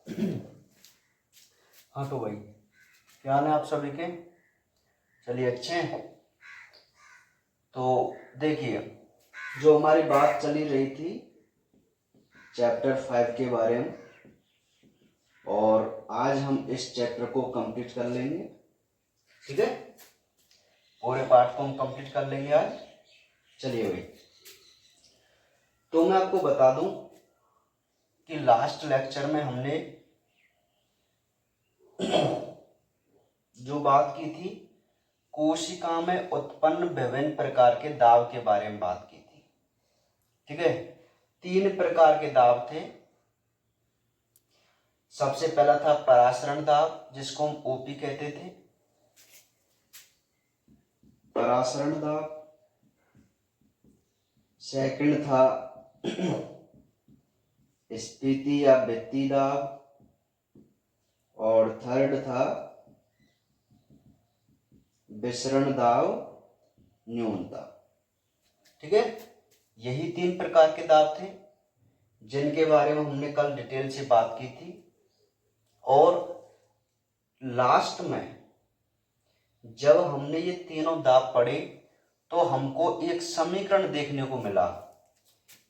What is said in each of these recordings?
हाँ तो भाई, क्या हाल है आप सभी के? चलिए अच्छे हैं। तो देखिए, जो हमारी बात चली रही थी चैप्टर 5 के बारे में, और आज हम इस चैप्टर को कंप्लीट कर लेंगे। ठीक है, पूरे पार्ट को हम कंप्लीट कर लेंगे आज। चलिए भाई, तो मैं आपको बता दूं कि लास्ट लेक्चर में हमने जो बात की थी, कोशिका में उत्पन्न विभिन्न प्रकार के दाब के बारे में बात की थी। ठीक है, 3 प्रकार के दाब थे। सबसे पहला था परासरण दाब, जिसको हम ओपी कहते थे, परासरण दाब। सेकंड था स्फीति या वृत्ति दाब, और थर्ड था विसरण दाब, न्यूनता। ठीक है, यही 3 प्रकार के दाब थे जिनके बारे में हमने कल डिटेल से बात की थी। और लास्ट में जब हमने ये तीनों दाब पढ़े तो हमको एक समीकरण देखने को मिला।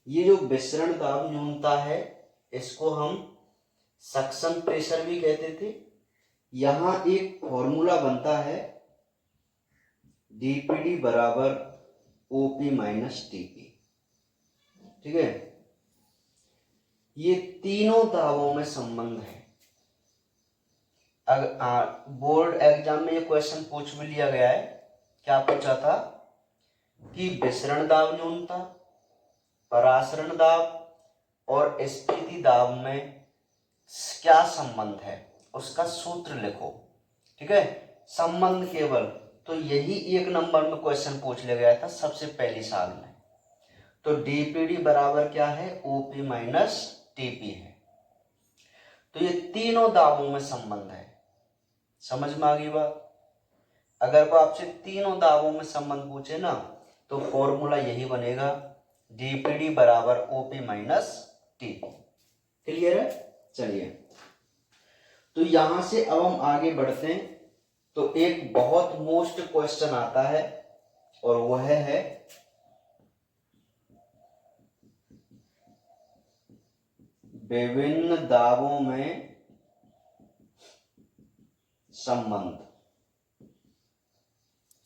ये जो विसरण दाब न्यूनता है, इसको हम सक्शन प्रेशर भी कहते थे। यहां एक फॉर्मूला बनता है डीपीडी बराबर ओपी माइनस टीपी। ठीक है, ये तीनों दाबों में संबंध है। अगर बोर्ड एग्जाम में ये क्वेश्चन पूछ भी लिया गया है, क्या पूछा था कि विसरण दाब न्यूनता, परासरण दाब और स्फीति दाब में क्या संबंध है, उसका सूत्र लिखो। ठीक है, संबंध केवल, तो यही 1 नंबर में क्वेश्चन पूछ लिया गया था सबसे पहली साल में। तो डीपीडी बराबर क्या है, ओपी माइनस टीपी है। तो ये तीनों दाबों में संबंध है। समझ में आ गई बात? अगर वो आपसे तीनों दाबों में संबंध पूछे ना, तो फॉर्मूला यही बनेगा, डीपीडी बराबर ओपी माइनस टीपी। क्लियर है? चलिए, तो यहां से अब हम आगे बढ़ते हैं। तो एक बहुत मोस्ट क्वेश्चन आता है, और वह है विभिन्न दाबों में संबंध।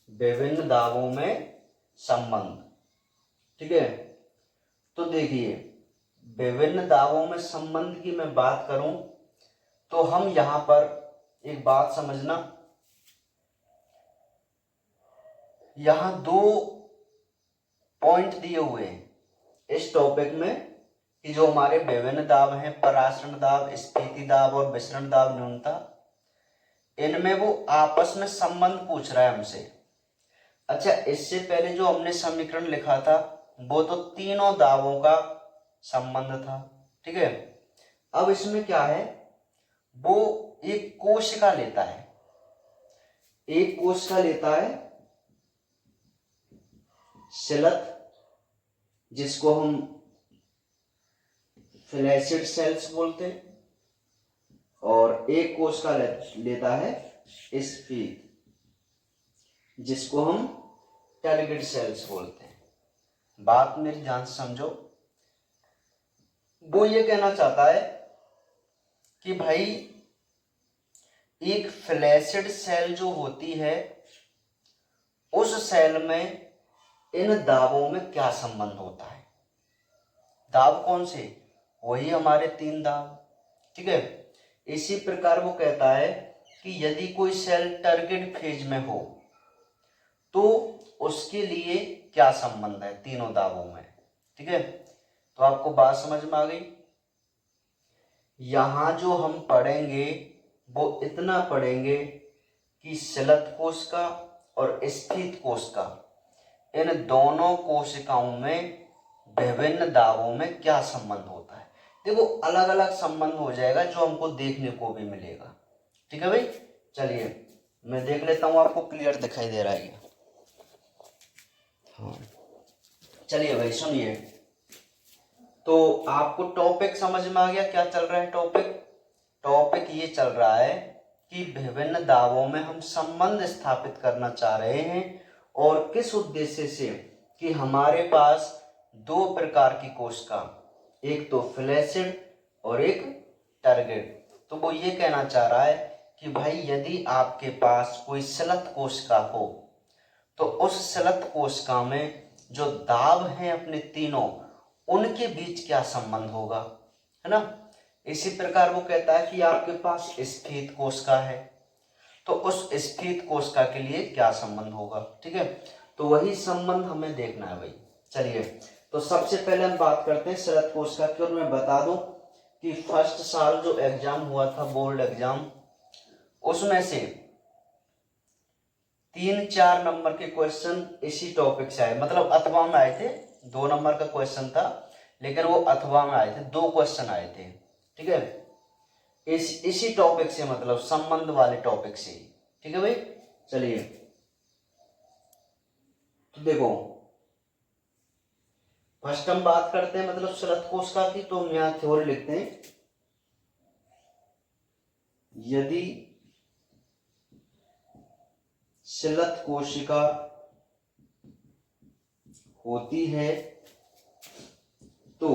विभिन्न दाबों में संबंध। ठीक है, तो देखिए, विभिन्न दाबों में संबंध की मैं बात करूं तो हम यहां पर एक बात समझना, यहां 2 पॉइंट दिए हुए हैं इस टॉपिक में कि जो हमारे विभिन्न दाब हैं, परासरण दाब, स्फीति दाब और विसरण दाब न्यूनता, इनमें वो आपस में संबंध पूछ रहा है हमसे। अच्छा, इससे पहले जो हमने समीकरण लिखा था वो तो तीनों दाबों का संबंध था। ठीक है, अब इसमें क्या है, वो एक कोशिका लेता है, एक कोशिका लेता है शिलत, जिसको हम फ्लैसिड सेल्स बोलते हैं, और एक कोशिका लेता है स्फीत, जिसको हम टर्गिड सेल्स बोलते हैं। बात मेरी ध्यान से समझो। वो ये कहना चाहता है कि भाई एक फ्लैसिड सेल जो होती है, उस सेल में इन दाबों में क्या संबंध होता है। दाब कौन से? वही हमारे 3 दाब। ठीक है, इसी प्रकार वो कहता है कि यदि कोई सेल टर्गिड फेज में हो तो उसके लिए क्या संबंध है तीनों दाबों में। ठीक है, तो आपको बात समझ में आ गई। यहां जो हम पढ़ेंगे वो इतना पढ़ेंगे कि शिलत कोशिका और स्फीत कोशिका, इन दोनों कोशिकाओं में विभिन्न दाबों में क्या संबंध होता है। देखो, अलग अलग संबंध हो जाएगा जो हमको देखने को भी मिलेगा। ठीक है भाई, चलिए मैं देख लेता हूं आपको क्लियर दिखाई दे रहा है। हाँ, चलिए भाई सुनिए। तो आपको टॉपिक समझ में आ गया, क्या चल रहा है टॉपिक? टॉपिक ये चल रहा है कि विभिन्न दावों में हम संबंध स्थापित करना चाह रहे हैं और किस उद्देश्य से कि हमारे पास दो प्रकार की कोशिका, एक तो फ्लैसिड और एक टर्गिड। तो वो ये कहना चाह रहा है कि भाई यदि आपके पास कोई स्लथ कोशिका हो तो उस स्लथ कोशिका में जो दाब हैं अपने तीनों, उनके बीच क्या संबंध होगा, है ना। इसी प्रकार वो कहता है कि आपके पास स्फीत कोशिका है तो उस स्फीत कोशिका के लिए क्या संबंध होगा, ठीक है। तो वही संबंध हमें देखना है भाई। चलिए, तो सबसे पहले हम बात करते हैं स्लथ कोशिका की। और मैं बता दूं कि फर्स्ट साल जो एग्जाम हुआ था, बोर्ड एग्जाम, उसमें से 3-4 नंबर के क्वेश्चन इसी टॉपिक से आए, मतलब अथवा में आए थे। 2 नंबर का क्वेश्चन था लेकिन वो अथवा में आए थे, 2 क्वेश्चन आए थे, ठीक है, इसी टॉपिक से, मतलब संबंध वाले टॉपिक से, ठीक है भाई। चलिए, तो देखो फर्स्ट हम बात करते हैं मतलब स्लथ कोशिका की। तो हम यहाँ थ्योरी लिखते हैं, यदि स्लथ कोशिका होती है तो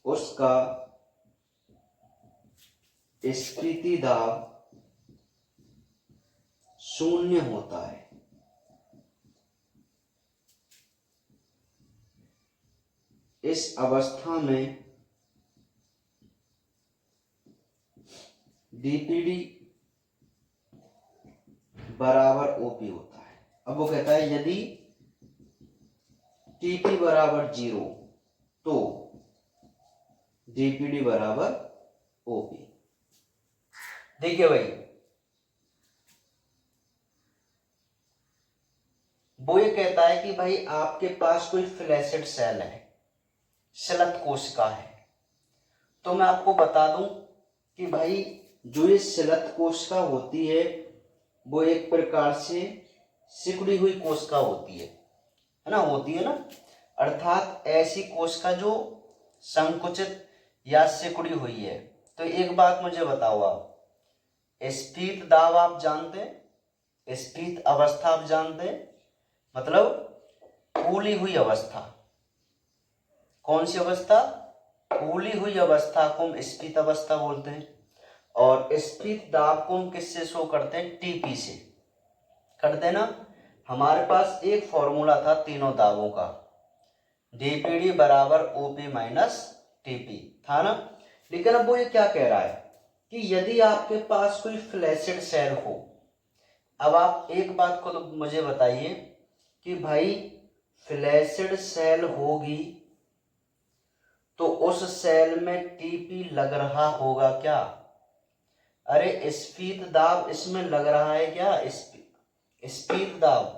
उसका स्फीति दाब 0 होता है। इस अवस्था में डीपीडी बराबर ओपी होता है। अब वो कहता है यदि टीपी बराबर 0 तो डीपीडी बराबर ओपी। देखिए भाई, वो ये कहता है कि भाई आपके पास कोई फ्लैसिड सेल है, स्लथ कोशिका है, तो मैं आपको बता दूं कि भाई जो ये स्लथ कोशिका होती है वो एक प्रकार से सिकुड़ी हुई कोशिका होती है ना, होती है ना। अर्थात ऐसी कोशिका जो संकुचित या सिकुड़ी हुई है। तो एक बात मुझे बताओ, आप स्फीत दाब आप जानते हैं, स्फीत अवस्था आप जानते हैं, मतलब फूली हुई अवस्था। कौन सी अवस्था? फूली हुई अवस्था को हम स्फीत अवस्था बोलते हैं। और स्फीत दाब को हम किससे शो करते हैं? टीपी से करते हैं ना। हमारे पास एक फॉर्मूला था तीनों दाबों का, डीपीडी बराबर ओपी माइनस टीपी था ना। लेकिन अब वो ये क्या कह रहा है कि यदि आपके पास कोई फ्लैसिड सेल हो, अब आप एक बात को तो मुझे बताइए कि भाई फ्लैसिड सेल होगी तो उस सेल में टीपी लग रहा होगा क्या? अरे स्फीत दाब इसमें लग रहा है क्या? स्फीत दाब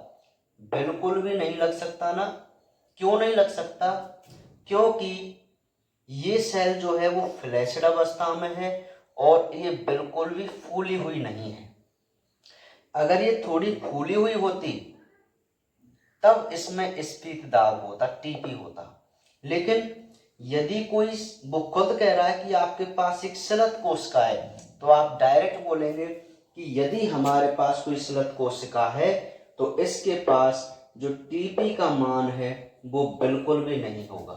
बिल्कुल भी नहीं लग सकता ना। क्यों नहीं लग सकता? क्योंकि ये सेल जो है वो फ्लैसिड अवस्था में है और ये बिल्कुल भी फूली हुई नहीं है। अगर ये थोड़ी फूली हुई होती तब इसमें स्फीत दाब होता, टीपी होता। लेकिन यदि कोई, वो खुद कह रहा है कि आपके पास एक स्लथ कोशिका है, तो आप डायरेक्ट बोलेंगे कि यदि हमारे पास कोई स्लथ कोशिका है तो इसके पास जो टीपी का मान है वो बिल्कुल भी नहीं होगा,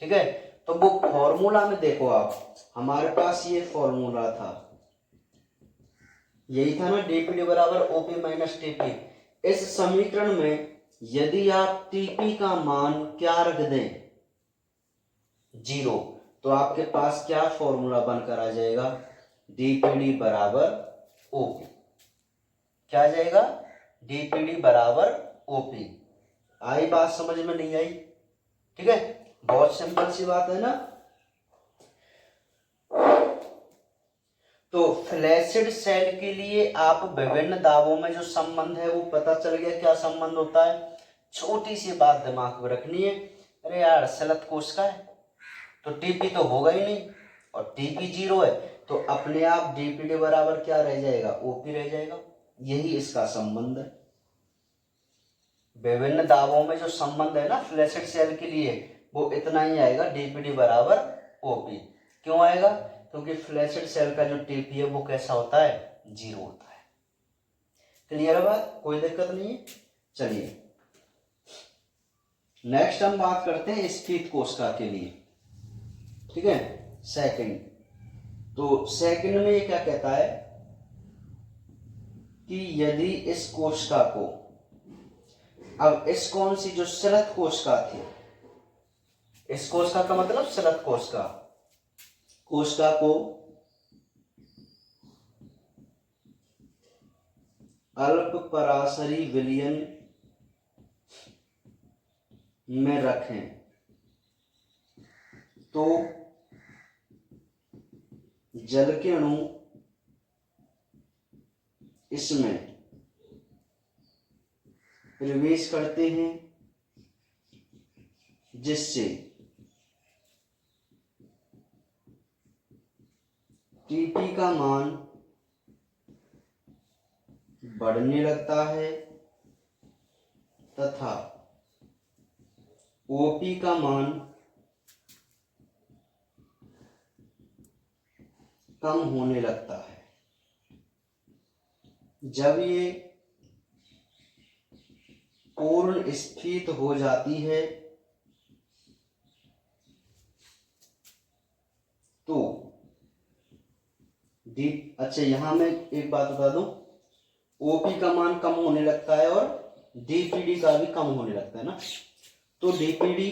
ठीक है। तो वो फॉर्मूला में देखो आप, हमारे पास ये फॉर्मूला था, यही था ना, डीपीडी बराबर ओपी माइनस टीपी। इस समीकरण में यदि आप टीपी का मान क्या रख दें? 0, तो आपके पास क्या फॉर्मूला बनकर आ जाएगा? डीपीडी बराबर ओपी। क्या आ जाएगा? डीपीडी बराबर ओपी। आई बात समझ में? नहीं आई? ठीक है, बहुत सिंपल सी बात है ना। तो फ्लैसिड सेल के लिए आप विभिन्न दाबों में जो संबंध है वो पता चल गया, क्या संबंध होता है। छोटी सी बात दिमाग में रखनी है, अरे यार स्लथ कोशिका है तो टीपी तो होगा ही नहीं, और टीपी 0 है तो अपने आप डीपीडी बराबर क्या रह जाएगा? ओपी रह जाएगा। यही इसका संबंध है। विभिन्न दाबों में जो संबंध है ना फ्लैसिड सेल के लिए, वो इतना ही आएगा, डीपीडी बराबर ओपी। क्यों आएगा? क्योंकि फ्लैसिड सेल का जो टीपी है वो कैसा होता है? 0 होता है। क्लियर है बात? कोई दिक्कत नहीं है। चलिए नेक्स्ट हम बात करते हैं स्फीत कोशिका के लिए, ठीक है, सेकंड। तो सेकंड में ये क्या कहता है कि यदि इस कोशिका को, अब इस कौन सी जो शरत कोशिका थी, इस कोशिका का मतलब शरत कोशिका, कोशिका को अल्प पराशरी विलयन में रखें तो जल के अणु इसमें प्रवेश करते हैं जिससे टीपी का मान बढ़ने लगता है तथा ओपी का मान कम होने लगता है। जब ये पूर्ण स्फीत हो जाती है तो अच्छा यहां मैं एक बात बता दूं, ओपी का मान कम होने लगता है और डीपीडी का भी कम होने लगता है ना, तो डीपीडी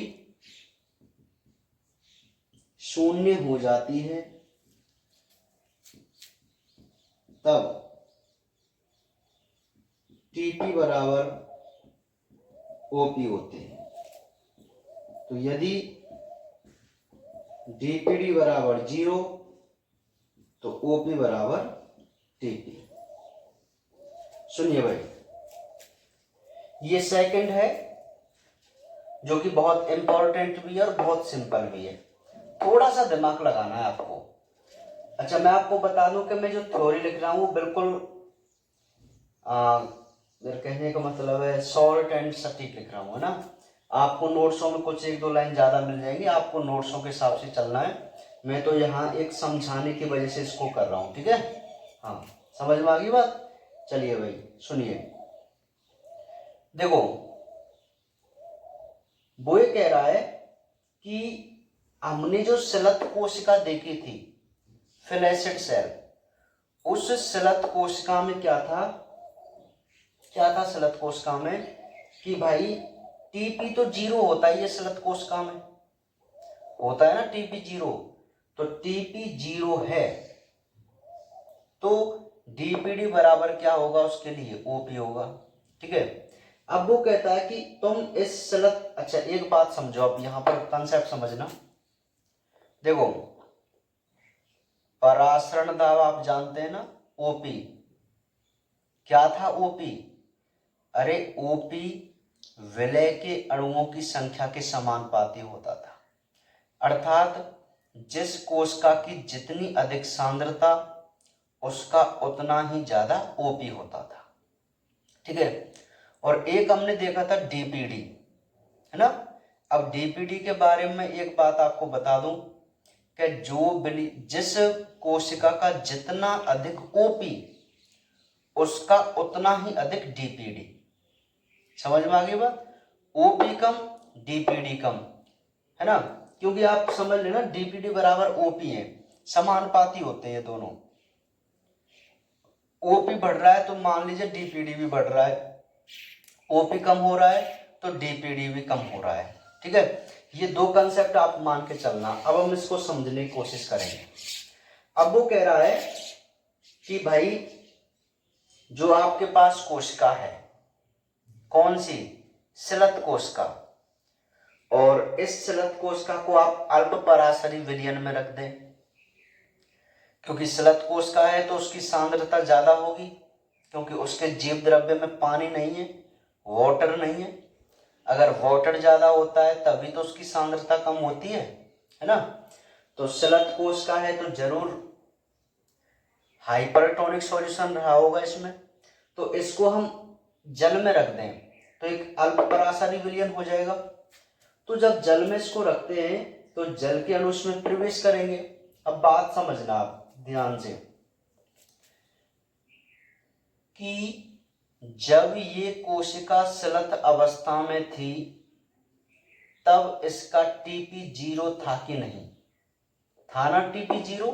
0 हो जाती है तब टीपी बराबर ओपी होते हैं। तो यदि डीपीडी बराबर 0 तो ओपी बराबर टीपी। सुनिए भाई, ये सेकंड है जो कि बहुत इंपॉर्टेंट भी है और बहुत सिंपल भी है, थोड़ा सा दिमाग लगाना है आपको। अच्छा मैं आपको बता दूं कि मैं जो थ्योरी लिख रहा हूं वो बिल्कुल मेरे कहने का मतलब है शॉर्ट एंड सटीक लिख रहा हूं, है ना। आपको नोट्सों में कुछ 1-2 लाइन ज्यादा मिल जाएंगी, आपको नोट्सों के हिसाब से चलना है। मैं तो यहाँ एक समझाने की वजह से इसको कर रहा हूँ, ठीक है। हाँ समझ में आ गई बात। चलिए भाई सुनिए, देखो वो ये कह रहा है कि हमने जो शलत कोशिका देखी थी, फ्लैसिड सेल, उस शलत कोशिका में क्या था शलत कोशिका में कि भाई टीपी तो 0 होता है, ये शलत कोशिका में होता है ना टीपी 0, तो टीपी 0 है तो डीपीडी बराबर क्या होगा उसके लिए? ओपी होगा, ठीक है। अब वो कहता है कि तुम इस शलत, अच्छा एक बात समझो, अब यहां पर कंसेप्ट समझना। देखो परासरण दाब आप जानते हैं ना, ओपी क्या था? ओपी, अरे ओपी विलय के अणुओं की संख्या के समानुपाती होता था, अर्थात जिस कोशिका की जितनी अधिक सांद्रता उसका उतना ही ज्यादा ओपी होता था, ठीक है। और एक हमने देखा था डीपीडी, है ना। अब डीपीडी के बारे में एक बात आपको बता दूं कि जिस कोशिका का जितना अधिक ओपी उसका उतना ही अधिक डीपीडी। समझ में आ गई बात? ओपी कम डीपीडी कम, है ना, क्योंकि आप समझ लेना डीपीडी बराबर ओपी है, समानुपाती होते हैं ये दोनों। ओपी बढ़ रहा है तो मान लीजिए डीपीडी भी बढ़ रहा है, ओपी कम हो रहा है तो डीपीडी भी कम हो रहा है, ठीक है। ये दो कंसेप्ट आप मान के चलना। अब हम इसको समझने की कोशिश करेंगे। अब वो कह रहा है कि भाई जो आपके पास कोशिका है, कौन सी? शलत कोशिका, और इस शलत कोशिका को आप अल्प पराशरी विलयन में रख दें, क्योंकि शलत कोशिका है तो उसकी सांद्रता ज्यादा होगी, क्योंकि उसके जीव द्रव्य में पानी नहीं है, वाटर नहीं है। अगर वाटर ज्यादा होता है तभी तो उसकी सांद्रता कम होती है ना। तो शलत कोशिका है तो जरूर हाइपरटोनिक सॉल्यूशन रहा होगा इसमें, तो इसको हम जल में रख दें तो एक अल्प पराशरी विलयन हो जाएगा। तो जब जल में इसको रखते हैं तो जल के अणु इसमें प्रवेश करेंगे, अब बात समझना आप ध्यान से कि जब ये कोशिका सलत अवस्था में थी तब इसका टीपी 0 था कि नहीं था ना, टीपी 0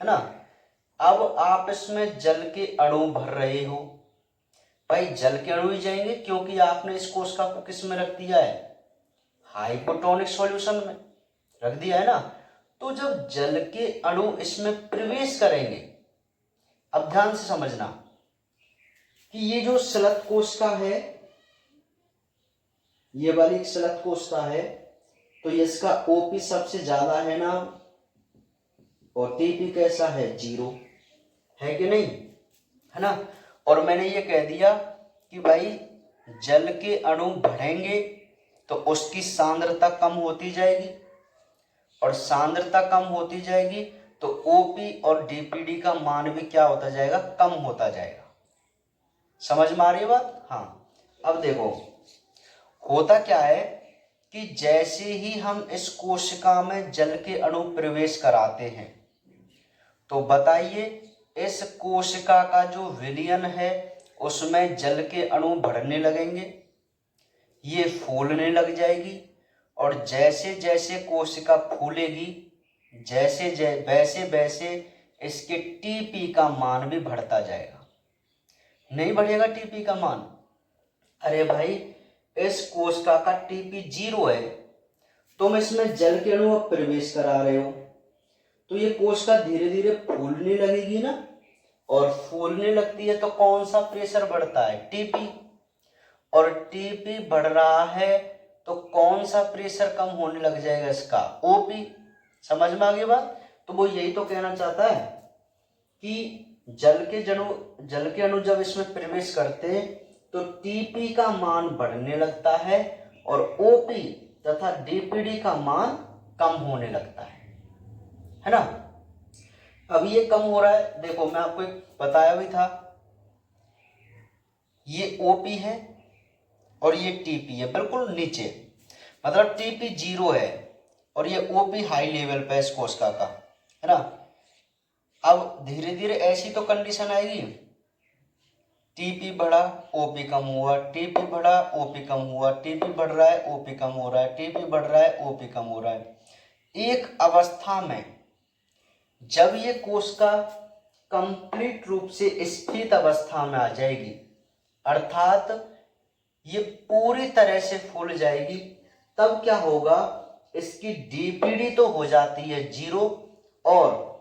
है ना। अब आप इसमें जल के अणु भर रहे हो, भाई जल के अणु ही जाएंगे क्योंकि आपने इस कोशिका को किस में रख दिया है, हाइपोटोनिक सॉल्यूशन में रख दिया है ना। तो जब जल के अणु इसमें प्रवेश करेंगे, अब ध्यान से समझना कि ये जो सलत कोशिका है, ये वाली एक सलत कोशिका है, तो इसका ओपी सबसे ज्यादा है ना, और टीपी कैसा है 0 है कि नहीं, है ना। और मैंने ये कह दिया कि भाई जल के अणु बढ़ेंगे तो उसकी सांद्रता कम होती जाएगी, और सांद्रता कम होती जाएगी तो ओपी और डीपीडी का मान भी क्या होता जाएगा, कम होता जाएगा। समझ में आ रही है बात। हाँ, अब देखो होता क्या है कि जैसे ही हम इस कोशिका में जल के अणु प्रवेश कराते हैं तो बताइए इस कोशिका का जो विलयन है उसमें जल के अणु बढ़ने लगेंगे, ये फूलने लग जाएगी, और जैसे जैसे कोशिका फूलेगी वैसे वैसे इसके टीपी का मान भी बढ़ता जाएगा। नहीं बढ़ेगा टीपी का मान? अरे भाई इस कोशिका का टीपी 0 है, तुम इसमें जल के अणु अब प्रवेश करा रहे हो तो ये कोशिका धीरे धीरे फूलने लगेगी ना, और फूलने लगती है तो कौन सा प्रेशर बढ़ता है, टीपी, और टीपी बढ़ रहा है तो कौन सा प्रेशर कम होने लग जाएगा, इसका ओपी। समझ में आ गई बात। तो वो यही तो कहना चाहता है कि जल के अणु जब इसमें प्रवेश करते हैं तो टीपी का मान बढ़ने लगता है और ओपी तथा डीपीडी का मान कम होने लगता है ना। अब ये कम हो रहा है, देखो मैं आपको एक बताया भी था, ये ओपी है और ये टीपी है बिल्कुल नीचे, मतलब टीपी 0 है और ये ओपी हाई लेवल पे इस कोशिका का, है ना। अब धीरे धीरे ऐसी तो कंडीशन आएगी, टीपी बढ़ा ओपी कम हुआ, टीपी बढ़ा ओपी कम हुआ, टीपी बढ़ रहा है ओपी कम हो रहा है, टीपी बढ़ रहा है ओपी कम हो रहा है। एक अवस्था में जब ये कोशिका कंप्लीट रूप से स्थित अवस्था में आ जाएगी, अर्थात ये पूरी तरह से फूल जाएगी, तब क्या होगा, इसकी डीपीडी तो हो जाती है 0 और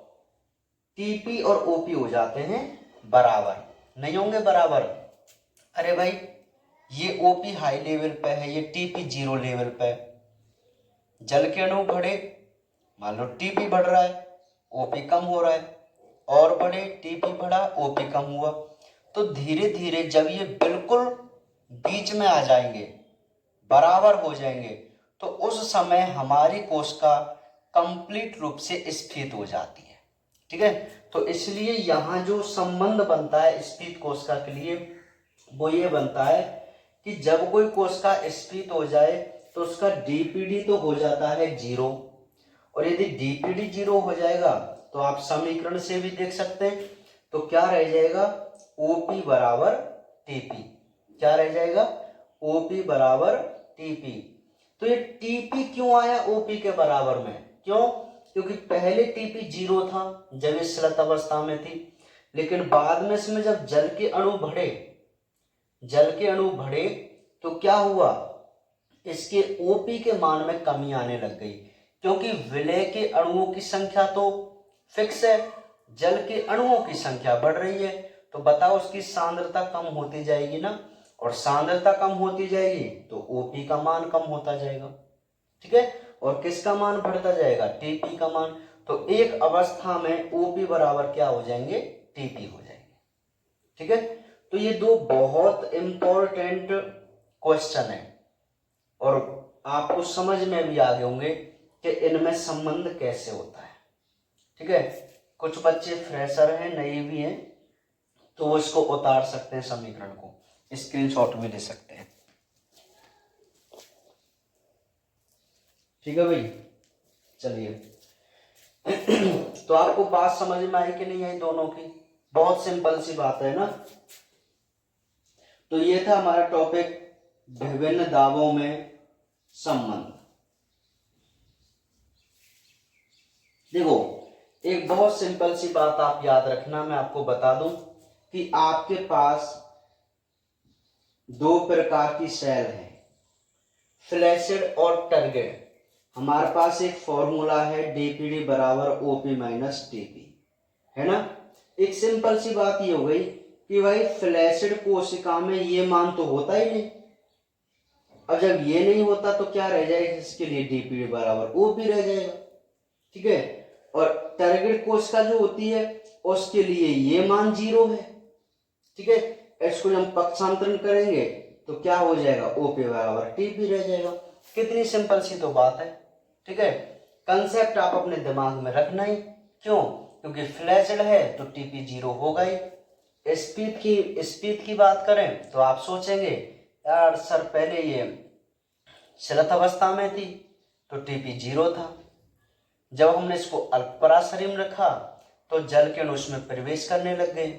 टीपी और ओपी हो जाते हैं बराबर, नहीं होंगे बराबर। अरे भाई ये ओपी हाई लेवल पे है, ये टीपी 0 लेवल पे है, जल के अणु बढ़े, मान लो टीपी बढ़ रहा है ओपी कम हो रहा है, और बढ़े टीपी बढ़ा ओपी कम हुआ, तो धीरे धीरे जब ये बिल्कुल बीच में आ जाएंगे, बराबर हो जाएंगे, तो उस समय हमारी कोशिका कंप्लीट रूप से स्फीत हो जाती है। ठीक है, तो इसलिए यहाँ जो संबंध बनता है स्फीत कोशिका के लिए वो ये बनता है कि जब कोई कोशिका स्फीत हो जाए तो उसका डीपीडी तो हो जाता है 0, और यदि डीपीडी 0 हो जाएगा तो आप समीकरण से भी देख सकते हैं, तो क्या रह जाएगा, ओपी बराबर टीपी, क्या रह जाएगा, ओपी बराबर टीपी। तो ये टीपी क्यों आया ओपी के बराबर में, क्यों, क्योंकि पहले टीपी 0 था जब इस स्लत अवस्था में थी, लेकिन बाद में इसमें जब जल के अणु बढ़े तो क्या हुआ, इसके ओपी के मान में कमी आने लग गई, क्योंकि विलय के अणुओं की संख्या तो फिक्स है, जल के अणुओं की संख्या बढ़ रही है, तो बताओ उसकी सांद्रता कम होती जाएगी ना, और सांद्रता कम होती जाएगी तो ओपी का मान कम होता जाएगा। ठीक है, और किसका मान बढ़ता जाएगा, टीपी का मान। तो एक अवस्था में ओपी बराबर क्या हो जाएंगे, टीपी हो जाएंगे। ठीक है, तो ये दो बहुत इंपॉर्टेंट क्वेश्चन है और आपको समझ में भी आ गए होंगे कि इनमें संबंध कैसे होता है। ठीक है, कुछ बच्चे फ्रेशर हैं, नए भी हैं, तो वो इसको उतार सकते हैं, समीकरण को स्क्रीनशॉट भी ले सकते हैं। ठीक है भाई, चलिए तो आपको बात समझ में आई कि नहीं आई दोनों की? बहुत सिंपल सी बात है ना। तो ये था हमारा टॉपिक विभिन्न दावों में संबंध। देखो एक बहुत सिंपल सी बात आप याद रखना, मैं आपको बता दूं कि आपके पास दो प्रकार की सेल है, फ्लैसिड और टर्गेड। हमारे पास एक फॉर्मूला है डीपीडी बराबर ओपी माइनस टीपी, है ना। एक सिंपल सी बात ये हो गई कि भाई फ्लैसिड कोशिका में ये मान तो होता ही नहीं। अब जब ये नहीं होता तो क्या रह जाएगा, इसके लिए डीपीडी बराबर ओपी रह जाएगा, ठीक है। और टारगेट कोशिका जो होती है उसके लिए ये मान 0 है, ठीक है। इसको जब हम पक्षांतरण करेंगे तो क्या हो जाएगा, ओपी बराबर टीपी रह जाएगा। कितनी सिंपल सी तो बात है, ठीक है। कंसेप्ट आप अपने दिमाग में रखना ही, क्यों? क्योंकि फ्लैसिड है तो टीपी 0 होगा ही। स्पीड की बात करें तो आप सोचेंगे यार सर पहले ये शिलत अवस्था में थी तो टीपी 0 था, जब हमने इसको अल्पपराशरी में रखा तो जल के अणु उसमें प्रवेश करने लग गए,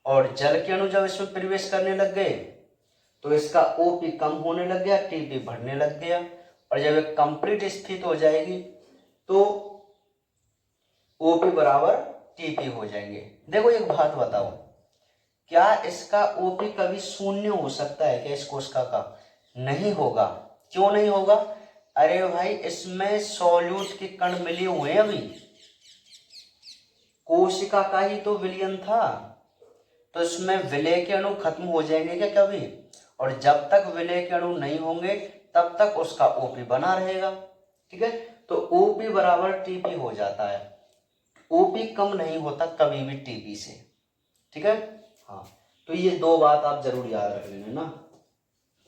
और जल के अणु जब इसमें प्रवेश करने लग गए तो इसका ओपी कम होने लग गया, टीपी बढ़ने लग गया, और जब एक कंप्लीट स्थिति हो जाएगी तो ओपी बराबर टीपी हो जाएंगे। देखो एक बात बताओ, क्या इसका ओपी कभी शून्य हो सकता है क्या इस कोशिका का? नहीं होगा। क्यों नहीं होगा? अरे भाई इसमें सॉल्यूट के कण मिले हुए हैं, अभी कोशिका का ही तो विलयन था, तो इसमें विलय के अणु खत्म हो जाएंगे क्या कभी? और जब तक विलय के अणु नहीं होंगे तब तक उसका ओपी बना रहेगा, ठीक है। तो ओपी बराबर टीपी हो जाता है, ओपी कम नहीं होता कभी भी टीपी से, ठीक है। हाँ तो ये दो बात आप जरूर याद रख लेना ना।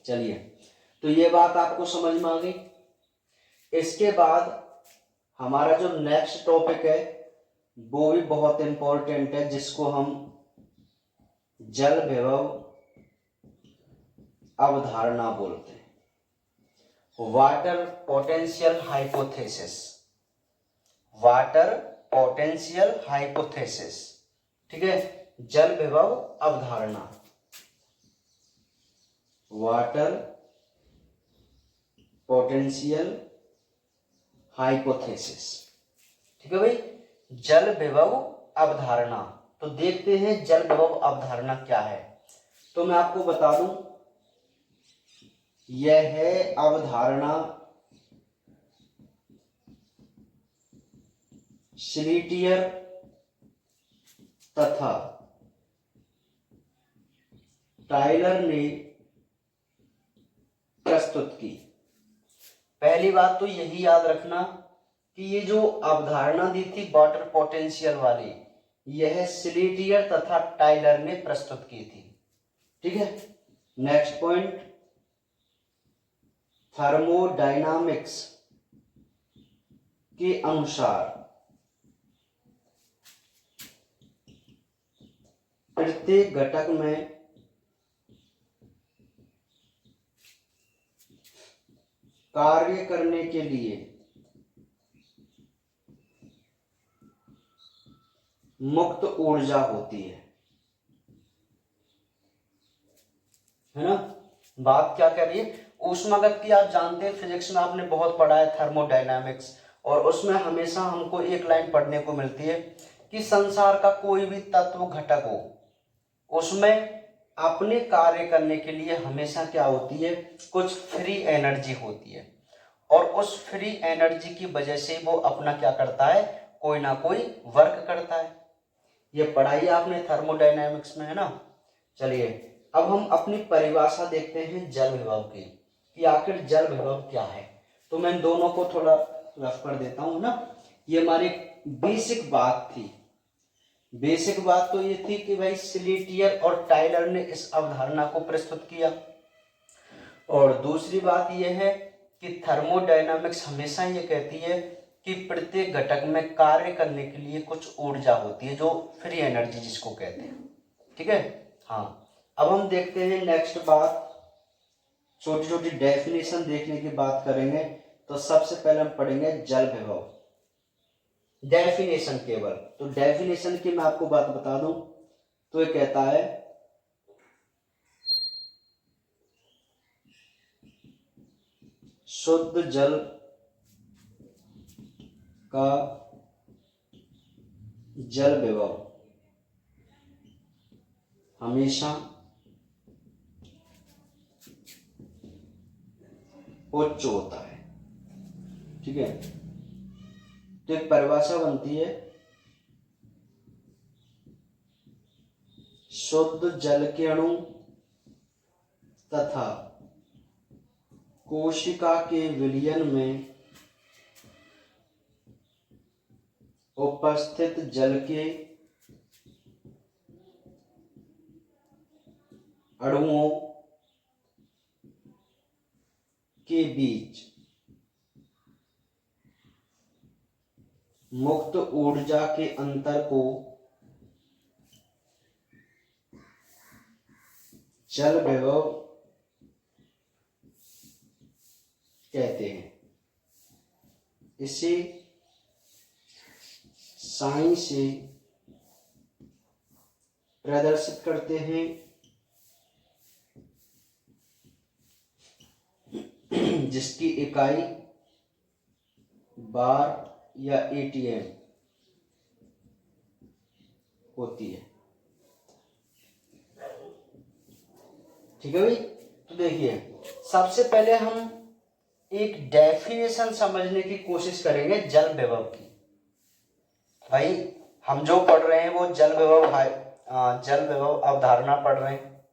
चलिए तो ये बात आपको समझ में आ गई। इसके बाद हमारा जो नेक्स्ट टॉपिक है वो भी बहुत इंपॉर्टेंट है, जिसको हम जल विभव अवधारणा बोलते हैं, water potential hypothesis. Water potential hypothesis, ठीक है। जल विभव अवधारणा, वाटर पोटेंशियल हाइपोथेसिस, ठीक है भाई। जल विभव अवधारणा, तो देखते हैं जल विभव अवधारणा क्या है। तो मैं आपको बता दूं, यह है अवधारणा श्लीटियर तथा टायलर ने प्रस्तुत की। पहली बात तो यही याद रखना कि ये जो अवधारणा दी थी वाटर पोटेंशियल वाली, यह श्लीटियर तथा टायलर ने प्रस्तुत की थी, ठीक है। नेक्स्ट पॉइंट, थर्मोडायनामिक्स के अनुसार प्रत्येक घटक में कार्य करने के लिए मुक्त ऊर्जा होती है ना। बात क्या कर रही है, ऊष्मागतिकी आप जानते हैं, फिजिक्स में आपने बहुत पढ़ा है थर्मोडायनामिक्स, और उसमें हमेशा हमको एक लाइन पढ़ने को मिलती है कि संसार का कोई भी तत्व घटक हो उसमें अपने कार्य करने के लिए हमेशा क्या होती है, कुछ फ्री एनर्जी होती है, और उस फ्री एनर्जी की वजह से वो अपना क्या करता है, कोई ना कोई वर्क करता है। ये पढ़ाई आपने थर्मोडायनामिक्स में, है ना। चलिए अब हम अपनी परिभाषा देखते हैं जल विभव की, कि आखिर जल विभव क्या है। तो मैं दोनों को थोड़ा रफ कर देता हूं ना। ये हमारी बेसिक बात थी। बेसिक बात तो ये थी कि भाई श्लीटियर और टायलर ने इस अवधारणा को प्रस्तुत किया, और दूसरी बात यह है कि थर्मोडायनामिक्स हमेशा ये कहती है कि प्रत्येक घटक में कार्य करने के लिए कुछ ऊर्जा होती है, जो फ्री एनर्जी जिसको कहते हैं, ठीक है। हाँ अब हम देखते हैं नेक्स्ट बात, छोटी छोटी डेफिनेशन देखने की बात करेंगे। तो सबसे पहले हम पढ़ेंगे जल विभव। डेफिनेशन केवल, तो डेफिनेशन की मैं आपको बात बता दूं तो ये कहता है शुद्ध जल का जल विभव हमेशा उच्च होता है। ठीक है, तो एक परिभाषा बनती है शुद्ध जल के अणु तथा कोशिका के विलयन में उपस्थित जल के अणुओं के बीच मुक्त ऊर्जा के अंतर को जल विभव कहते हैं। इसे साइन से प्रदर्शित करते हैं जिसकी इकाई बार या एटीएम होती है। ठीक है भाई, तो देखिए सबसे पहले हम एक डेफिनेशन समझने की कोशिश करेंगे जल विभव की। भाई हम जो पढ़ रहे हैं वो जल विभव अवधारणा पढ़ रहे हैं।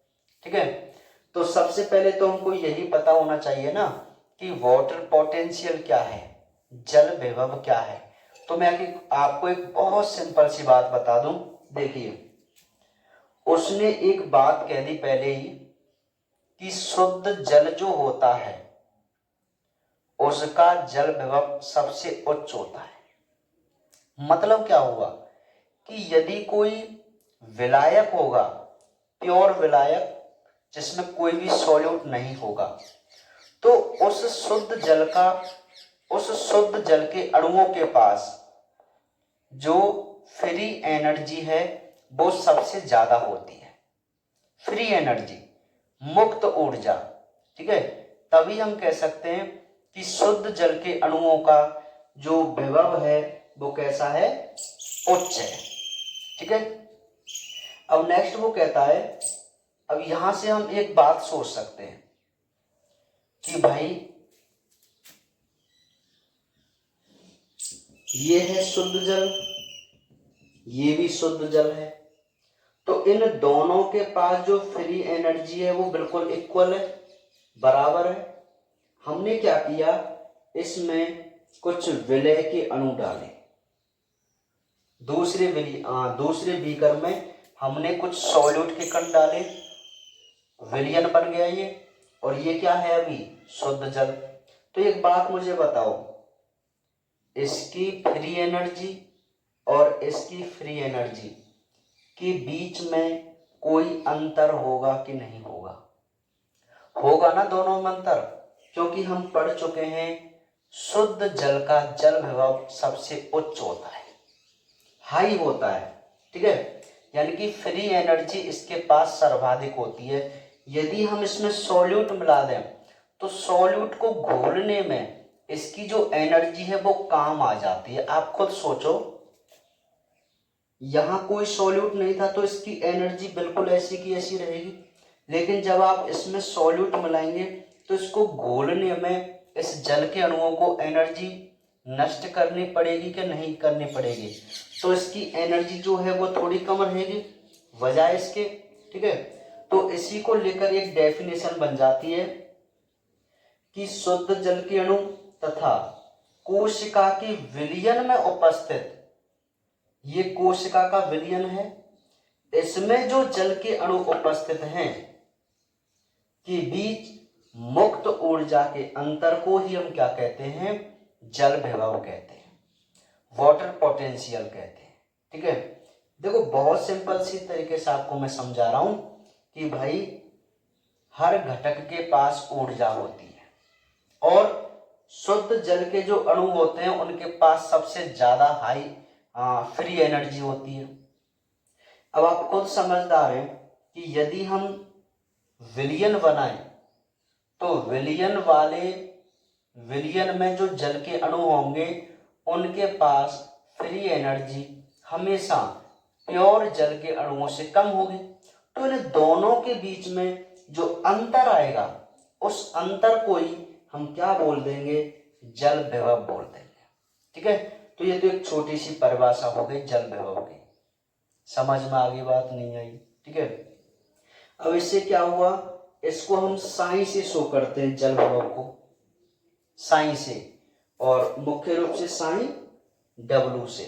ठीक है, तो सबसे पहले तो हमको यही पता होना चाहिए ना कि वाटर पोटेंशियल क्या है, जल विभव क्या है। तो मैं आपको एक बहुत सिंपल सी बात बता दूं। देखिए उसने एक बात कह दी पहले ही कि शुद्ध जल जो होता है उसका जल विभव सबसे उच्च होता है। मतलब क्या हुआ कि यदि कोई विलायक होगा, प्योर विलायक जिसमें कोई भी सॉल्यूट नहीं होगा, तो उस शुद्ध जल के अणुओं के पास जो फ्री एनर्जी है वो सबसे ज्यादा होती है। फ्री एनर्जी, मुक्त ऊर्जा। ठीक है, तभी हम कह सकते हैं कि शुद्ध जल के अणुओं का जो विभव है वो कैसा है, उच्च है। ठीक है, अब नेक्स्ट वो कहता है, अब यहां से हम एक बात सोच सकते हैं कि भाई ये है शुद्ध जल, ये भी शुद्ध जल है, तो इन दोनों के पास जो फ्री एनर्जी है वो बिल्कुल इक्वल है, बराबर है। हमने क्या किया, इसमें कुछ विलय के अणु डाले, दूसरे बीकर में हमने कुछ सॉल्यूट के कण डाले, विलयन बन गया ये, और ये क्या है अभी शुद्ध जल। तो एक बात मुझे बताओ, इसकी फ्री एनर्जी और इसकी फ्री एनर्जी के बीच में कोई अंतर होगा कि नहीं होगा? होगा ना दोनों में अंतर, क्योंकि हम पढ़ चुके हैं शुद्ध जल का जल विभव सबसे उच्च होता है, हाई होता है। ठीक है, यानी कि फ्री एनर्जी इसके पास सर्वाधिक होती है। यदि हम इसमें सॉल्यूट मिला दें तो सॉल्यूट को घोलने में इसकी जो एनर्जी है वो काम आ जाती है। आप खुद सोचो, यहां कोई सॉल्यूट नहीं था तो इसकी एनर्जी बिल्कुल ऐसी की ऐसी रहेगी, लेकिन जब आप इसमें सॉल्यूट मिलाएंगे तो इसको घोलने में इस जल के अणुओं को एनर्जी नष्ट करनी पड़ेगी कि नहीं करनी पड़ेगी? तो इसकी एनर्जी जो है वो थोड़ी कम रहेगी वजह इसके। ठीक है, तो इसी को लेकर एक डेफिनेशन बन जाती है कि शुद्ध जल के अणु तथा कोशिका के विलयन में उपस्थित, ये कोशिका का विलयन है, इसमें जो जल के अणु उपस्थित हैं के बीच मुक्त ऊर्जा के अंतर को ही हम क्या कहते हैं, जल विभव कहते हैं, वाटर पोटेंशियल कहते हैं। ठीक है, देखो बहुत सिंपल सी तरीके से आपको मैं समझा रहा हूं कि भाई हर घटक के पास ऊर्जा होती है और शुद्ध जल के जो अणु होते हैं उनके पास सबसे ज्यादा हाई फ्री एनर्जी होती है। अब आप खुद समझदार हैं कि यदि हम विलियन बनाएं तो विलियन में जो जल के अणु होंगे उनके पास फ्री एनर्जी हमेशा प्योर जल के अणुओं से कम होगी। तो इन दोनों के बीच में जो अंतर आएगा उस अंतर को ही हम क्या बोल देंगे, जल विभव बोल देंगे। ठीक है, तो ये तो एक छोटी सी परिभाषा हो गई जल विभव की। समझ में आगे बात नहीं आई? ठीक है, अब इससे क्या हुआ, इसको हम साई से शो करते हैं, जल विभव को साई से, और मुख्य रूप से साई डब्लू से।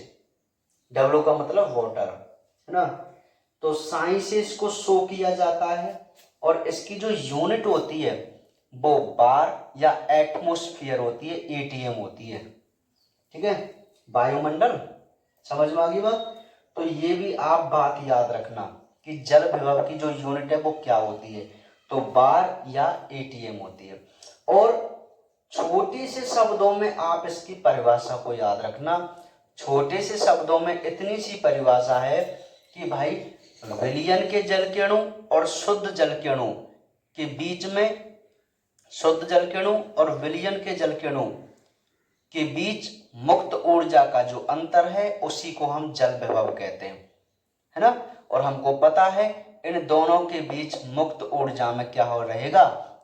डब्लू का मतलब वाटर है ना, तो साई से इसको शो किया जाता है और इसकी जो यूनिट होती है वो बार या एटमॉस्फेयर होती है, एटीएम होती है। ठीक है, वायुमंडल। समझ में आ गई बात? तो ये भी आप बात याद रखना कि जल विभव की जो यूनिट है वो क्या होती है, तो बार या एटीएम होती है। और छोटे से शब्दों में आप इसकी परिभाषा को याद रखना। छोटे से शब्दों में इतनी सी परिभाषा है कि भाई विलयन के जल के अणु और शुद्ध जल के अणु के बीच में, शुद्ध जल के अणु और विलयन के जल के अणु के बीच मुक्त ऊर्जा का जो अंतर है उसी को हम जल विभव कहते हैं, है ना। और हमको पता है इन दोनों के बीच मुक्त ऊर्जा में क्या हो रहेगा,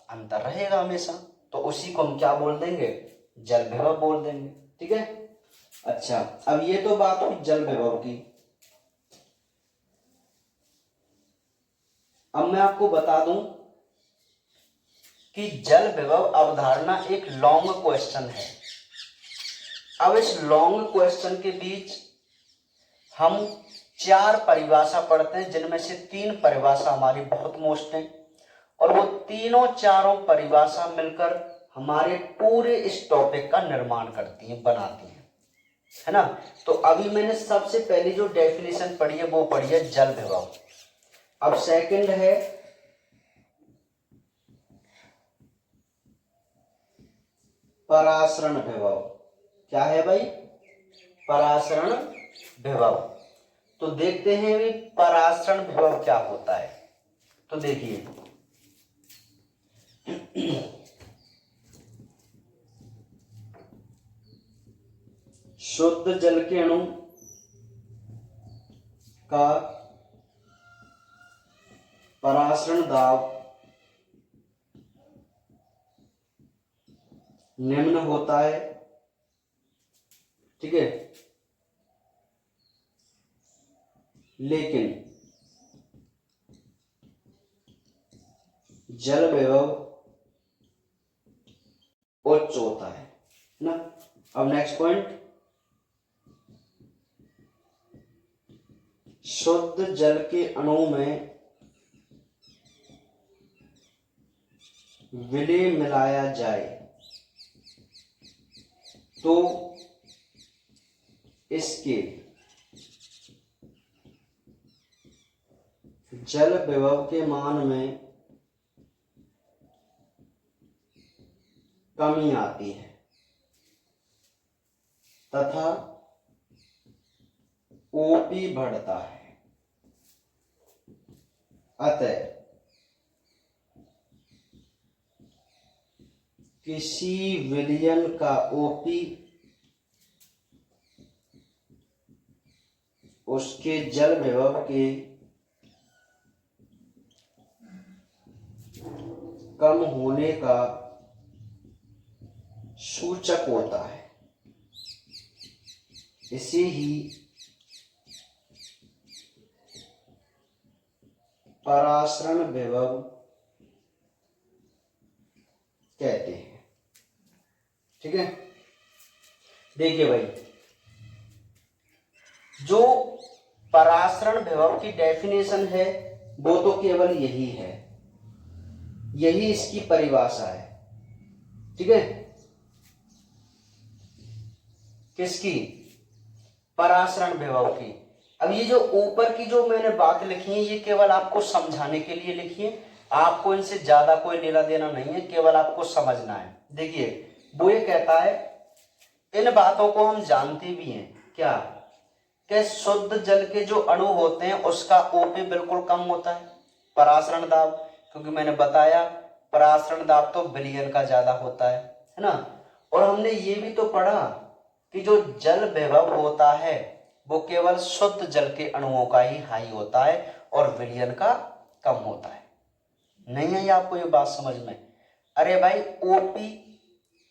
अंतर रहेगा हमेशा, तो उसी को हम क्या बोल देंगे, जल विभव बोल देंगे। ठीक है, अच्छा, अब ये तो बात हुई जल विभव की। अब मैं आपको बता दूं कि जल विभव अवधारणा एक लॉन्ग क्वेश्चन है। अब इस लॉन्ग क्वेश्चन के बीच हम 4 परिभाषा पढ़ते हैं, जिनमें से 3 परिभाषा हमारी बहुत मोस्ट है, और वो तीनों चारों परिभाषा मिलकर हमारे पूरे इस टॉपिक का निर्माण करती हैं, बनाती हैं, है ना। तो अभी मैंने सबसे पहले जो डेफिनेशन पढ़ी है वो पढ़ी है जल विभव। अब सेकंड है परासरण विभव। क्या है भाई, परासरण विभव। तो देखते हैं भी परासरण विभव क्या होता है। तो देखिए, शुद्ध जल के अणु का परासरण दाब निम्न होता है। ठीक है, लेकिन जल विभव उच्च होता है ना। अब नेक्स्ट पॉइंट, शुद्ध जल के अणु में विलय मिलाया जाए तो इसके जल विभव के मान में कमी आती है तथा ओपी बढ़ता है। अतः किसी विलयन का ओपी उसके जल विभव के कम होने का सूचक होता है। इसे ही परासरण विभव कहते हैं। ठीक है, देखिए भाई, जो परासरण विभव की डेफिनेशन है वो तो केवल यही है, यही इसकी परिभाषा है। ठीक है, किसकी, परासरण विभव की। अब ये जो ऊपर की जो मैंने बात लिखी है ये केवल आपको समझाने के लिए लिखी है, आपको इनसे ज्यादा कोई लेना देना नहीं है, केवल आपको समझना है। देखिए, वो ये कहता है, इन बातों को हम जानते भी हैं क्या, कि शुद्ध जल के जो अणु होते हैं उसका ओपी बिल्कुल कम होता है परासरण दाब, क्योंकि मैंने बताया परासरण दाब तो विलयन का ज्यादा होता है ना। और हमने ये भी तो पढ़ा कि जो जल विभव होता है वो केवल शुद्ध जल के अणुओं का ही हाई होता है और विलयन का कम होता है। नहीं है आपको ये बात समझ में? अरे भाई ओपी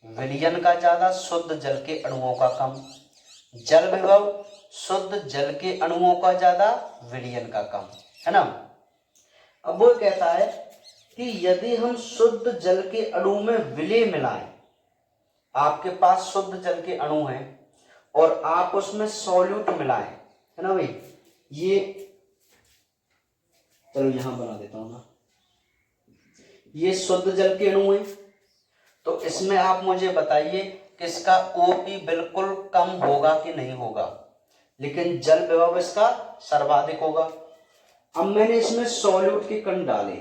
विलयन का ज्यादा, शुद्ध जल के अणुओं का कम। जल विभव शुद्ध जल के अणुओं का ज्यादा, विलयन का कम, है ना। अब वो कहता है कि यदि हम शुद्ध जल के अणु में विलय मिलाएं, आपके पास शुद्ध जल के अणु हैं और आप उसमें सॉल्यूट मिलाएं, है ना भाई, ये चलो यहां बना देता हूं ना, ये शुद्ध जल के अणु हैं, तो इसमें आप मुझे बताइए कि इसका ओपी बिल्कुल कम होगा कि नहीं होगा, लेकिन जल विभव इसका सर्वाधिक होगा। अब मैंने इसमें सॉल्यूट के कण डाले,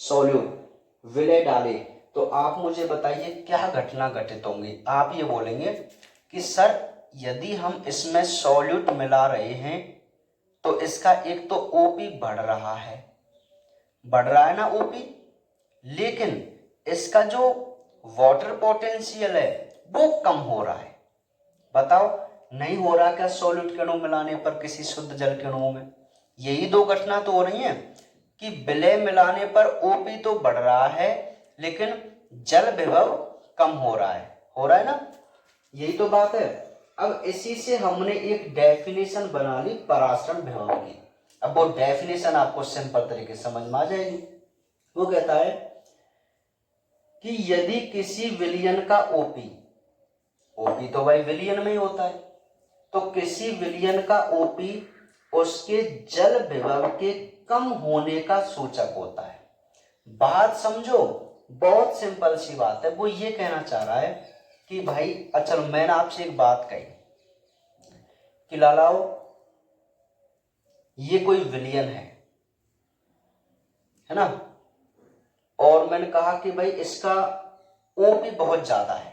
सॉल्यूट विलय डाले, तो आप मुझे बताइए क्या घटना घटित होंगी। आप ये बोलेंगे कि सर यदि हम इसमें सॉल्यूट मिला रहे हैं तो इसका एक तो ओपी बढ़ रहा है ना ओपी, लेकिन इसका जो वाटर पोटेंशियल है वो कम हो रहा है। बताओ नहीं हो रहा क्या सॉल्यूट के अणु मिलाने पर किसी शुद्ध जल के अणुओं में? यही दो घटना तो हो रही हैं कि विलय मिलाने पर ओपी तो बढ़ रहा है लेकिन जल विभव कम हो रहा है ना, यही तो बात है। अब इसी से हमने एक डेफिनेशन बना ली परासरण विभव की। अब वो डेफिनेशन आपको सिंपल तरीके से समझ में आ जाएगी। वो कहता है कि यदि किसी विलयन का ओपी तो भाई विलयन में ही होता है, तो किसी विलयन का ओपी उसके जल विभव के कम होने का सूचक होता है। बात समझो, बहुत सिंपल सी बात है। वो ये कहना चाह रहा है कि भाई चलो मैंने आपसे एक बात कही कि लालाओ ये कोई विलयन है ना, और मैंने कहा कि भाई इसका ओपी बहुत ज्यादा है।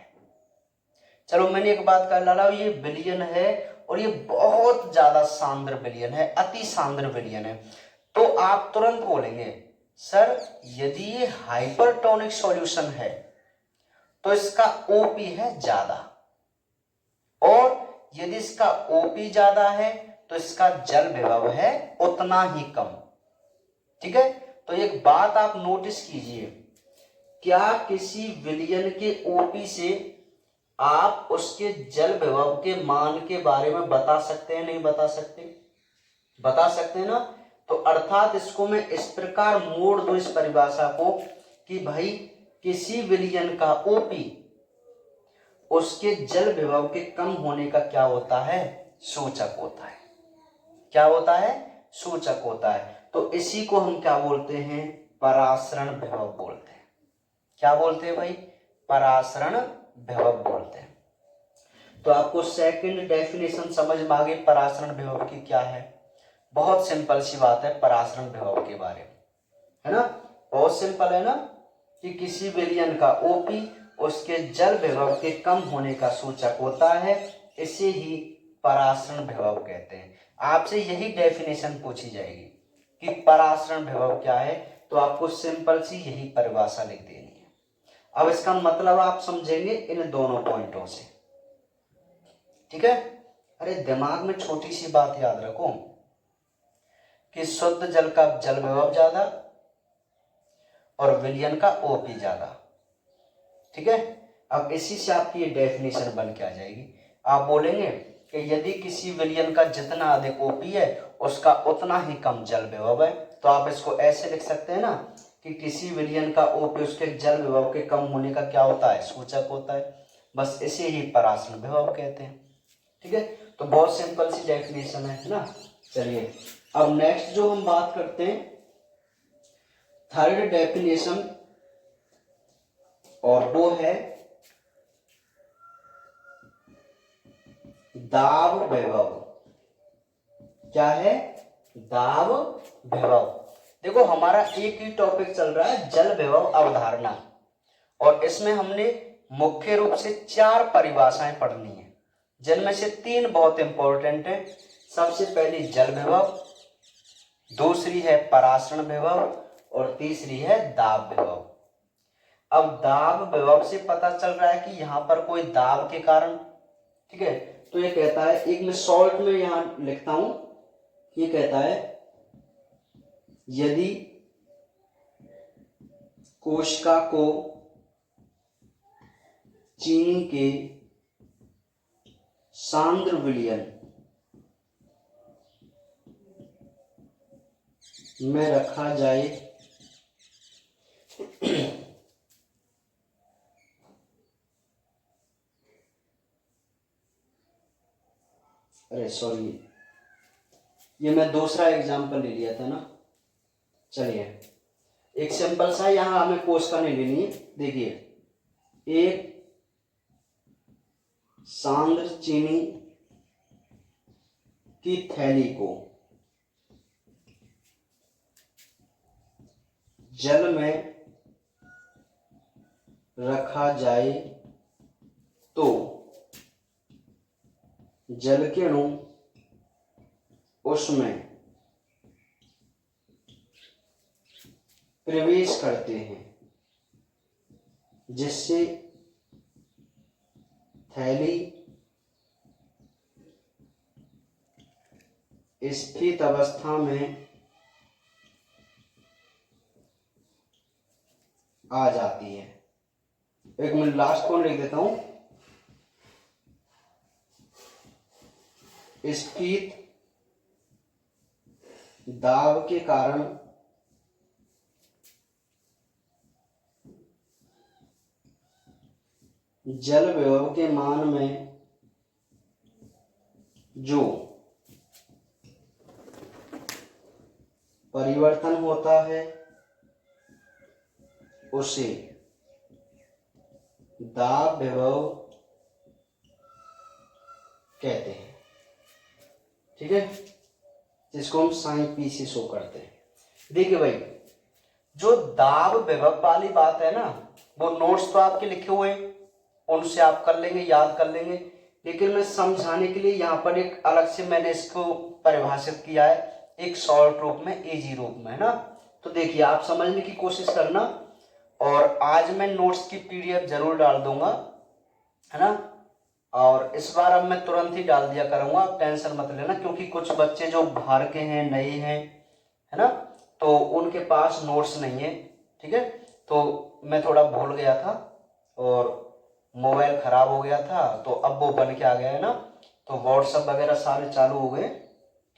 चलो मैंने एक बात कहा लालाओ ये विलयन है और ये बहुत ज्यादा सांद्र विलयन है, अति सांद्र विलयन है, तो आप तुरंत बोलेंगे सर यदि ये हाइपरटोनिक सॉल्यूशन है तो इसका ओपी है ज्यादा, और यदि इसका ओपी ज्यादा है तो इसका जल विभव है उतना ही कम। ठीक है, तो एक बात आप नोटिस कीजिए, क्या किसी विलयन के ओपी से आप उसके जल विभव के मान के बारे में बता सकते हैं? नहीं बता सकते? बता सकते हैं ना। तो अर्थात इसको मैं इस प्रकार मोड़ दूं इस परिभाषा को कि भाई किसी विलयन का ओपी उसके जल विभव के कम होने का क्या होता है? सूचक होता है। क्या होता है? सूचक होता है। तो इसी को हम क्या बोलते हैं? परासरण विभव बोलते हैं। क्या बोलते हैं भाई? परासरण विभव बोलते हैं। तो आपको सेकंड डेफिनेशन समझ में आ गई परासरण विभव की क्या है। बहुत सिंपल सी बात है परासरण विभव के बारे में, है ना। बहुत सिंपल है ना कि किसी विलयन का ओपी उसके जल विभव के कम होने का सूचक होता है, इसे ही परासरण विभव कहते हैं। आपसे यही डेफिनेशन पूछी जाएगी कि परासरण विभव क्या है, तो आपको सिंपल सी यही परिभाषा लिख देनी है। अब इसका मतलब आप समझेंगे इन दोनों पॉइंटों से। ठीक है, अरे दिमाग में छोटी सी बात याद रखो कि शुद्ध जल का जल विभव ज्यादा और विलयन का ओपी ज्यादा। ठीक है, अब इसी से आपकी ये डेफिनेशन बन के आ जाएगी। आप बोलेंगे कि यदि किसी विलयन का जितना अधिक ओपी है उसका उतना ही कम जल विभव है, तो आप इसको ऐसे लिख सकते हैं ना कि किसी विलयन का ओपी उसके जल विभव के कम होने का क्या होता है? सूचक होता है। बस इसे ही परासरण विभव कहते हैं। ठीक है, तो बहुत सिंपल सी डेफिनेशन है ना। चलिए अब नेक्स्ट जो हम बात करते हैं थर्ड डेफिनेशन, और वो है दाब विभव। क्या है? दाब विभव। देखो हमारा एक ही टॉपिक चल रहा है जल विभव अवधारणा, और इसमें हमने मुख्य रूप से 4 परिभाषाएं पढ़नी है, जिनमें से 3 बहुत इंपॉर्टेंट है। सबसे पहली जल विभव, दूसरी है परासरण विभव और तीसरी है दाब विभव। अब दाब विभव से पता चल रहा है कि यहां पर कोई दाब के कारण, ठीक है, तो ये कहता है, एक मैं शॉर्ट में यहां लिखता हूं, ये कहता है यदि कोशिका को चीनी के सांद्र विलयन में रखा जाए अरे सॉरी, ये मैं दूसरा एग्जाम्पल ले लिया था ना। चलिए एक सिंपल सा, यहां हमें कोशिका नहीं लेनी है। देखिए, एक सांद्र चीनी की थैली को जल में रखा जाए तो जल के अणु उसमें प्रवेश करते हैं, जिससे थैली स्थित अवस्था में आ जाती है। एक मिनट, लास्ट को लिख देता हूं। स्फीत दाब के कारण जल विभव के मान में जो परिवर्तन होता है उसे दाब विभव कहते हैं। ठीक है, जिसको हम साइन पी से शो करते हैं। देखिए भाई, जो दाब विभव वाली बात है ना, वो नोट्स तो आपके लिखे हुए हैं, उनसे आप कर लेंगे, याद कर लेंगे, लेकिन मैं समझाने के लिए यहाँ पर एक अलग से मैंने इसको परिभाषित किया है, एक शॉर्ट रूप में, इजी रूप में, है ना। तो देखिए, आप समझने की कोशिश करना, और आज मैं नोट्स की पीडीएफ जरूर डाल दूंगा, है ना। और इस बार अब मैं तुरंत ही डाल दिया करूंगा, आप टेंशन मत लेना, क्योंकि कुछ बच्चे जो बाहर के हैं, नए हैं, है ना, तो उनके पास नोट्स नहीं है। ठीक है, तो मैं थोड़ा भूल गया था और मोबाइल खराब हो गया था, तो अब वो बन के आ गया है ना, तो व्हाट्सएप वगैरह सारे चालू हो गए।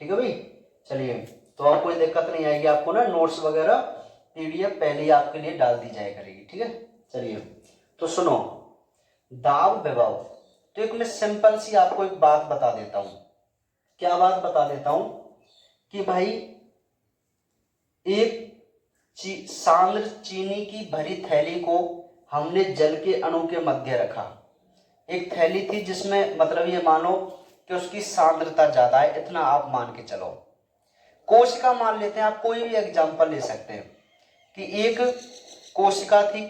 ठीक है भाई, चलिए, तो अब कोई दिक्कत नहीं आएगी आपको ना, नोट्स वगैरह पीडीएफ पहले ही आपके लिए डाल दी जाए करेगी। ठीक है, चलिए, तो सुनो, दाब विभव, तो एक मैं सिंपल सी आपको एक बात बता देता हूं। क्या बात बता देता हूं कि भाई, एक सांद्र चीनी की भरी थैली को हमने जल के अणु के मध्य रखा। एक थैली थी जिसमें, मतलब ये मानो कि उसकी सांद्रता ज्यादा है, इतना आप मान के चलो। कोशिका मान लेते हैं, आप कोई भी एग्जांपल ले सकते हैं कि एक कोशिका थी,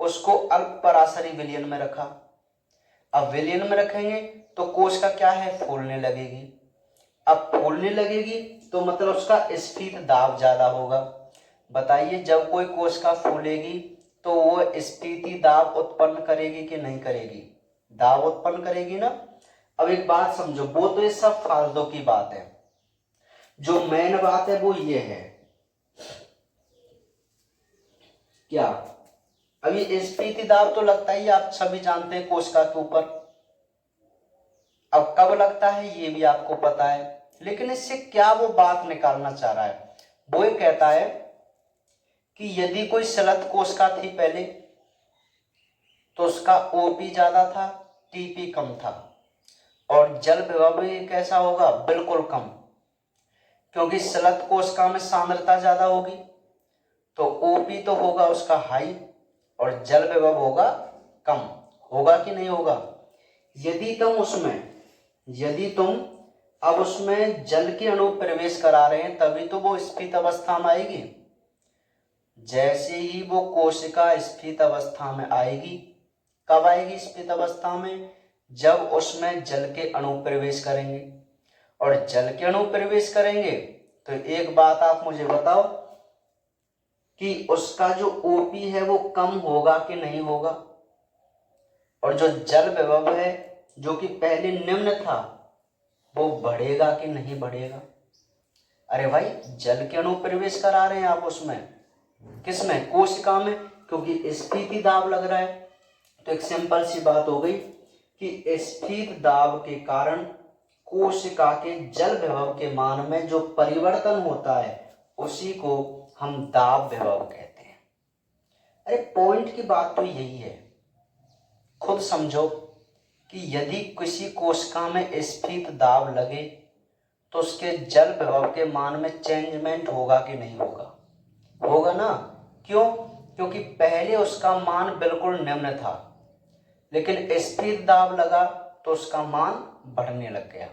उसको अल्प पराशरी विलयन में रखा। अब विलयन में रखेंगे तो कोशिका क्या है, फूलने लगेगी। अब फूलने लगेगी तो मतलब उसका स्फीत दाब ज्यादा होगा। बताइए, जब कोई कोशिका फूलेगी तो वो स्फीति दाब उत्पन्न करेगी कि नहीं करेगी? दाब उत्पन्न करेगी ना। अब एक बात समझो, वो तो ये सब फालतू की बात है, जो मेन बात है वो ये है, क्या, अभी स्फीति दाब तो लगता ही, आप सभी जानते हैं, कोशिका के ऊपर। अब कब लगता है ये भी आपको पता है, लेकिन इससे क्या वो बात निकालना चाह रहा है, वो ये कहता है कि यदि कोई सलत कोशिका थी पहले, तो उसका ओपी ज्यादा था, टीपी कम था, और जल विभव भी कैसा होगा, बिल्कुल कम, क्योंकि सलत कोशिका में सांद्रता ज्यादा होगी, तो ओपी तो होगा उसका हाई और जल विभव होगा कम। होगा कि नहीं होगा? यदि तुम अब उसमें जल के अणु प्रवेश करा रहे हैं, तभी तो वो स्फीत अवस्था में आएगी। जैसे ही वो कोशिका स्फीत अवस्था में आएगी, कब आएगी स्फीत अवस्था में? जब उसमें जल के अणु प्रवेश करेंगे, और जल के अणु प्रवेश करेंगे तो एक बात आप मुझे बताओ कि उसका जो ओपी है वो कम होगा कि नहीं होगा, और जो जल विभव है जो कि पहले निम्न था वो बढ़ेगा कि नहीं बढ़ेगा। अरे भाई जल के अणु प्रवेश करा रहे हैं आप उसमें, किसमें, कोशिका में, क्योंकि स्फीति दाब लग रहा है। तो एक सिंपल सी बात हो गई कि स्फीत दाब के कारण कोशिका के जल विभव के मान में जो परिवर्तन होता है उसी को हम दाब विभव कहते हैं। अरे पॉइंट की बात तो यही है, खुद समझो कि यदि किसी कोशिका में स्फीत दाब लगे तो उसके जल विभव के मान में चेंजमेंट होगा कि नहीं होगा, होगा ना। क्यों? क्योंकि पहले उसका मान बिल्कुल निम्न था, लेकिन स्फीत दाब लगा तो उसका मान बढ़ने लग गया।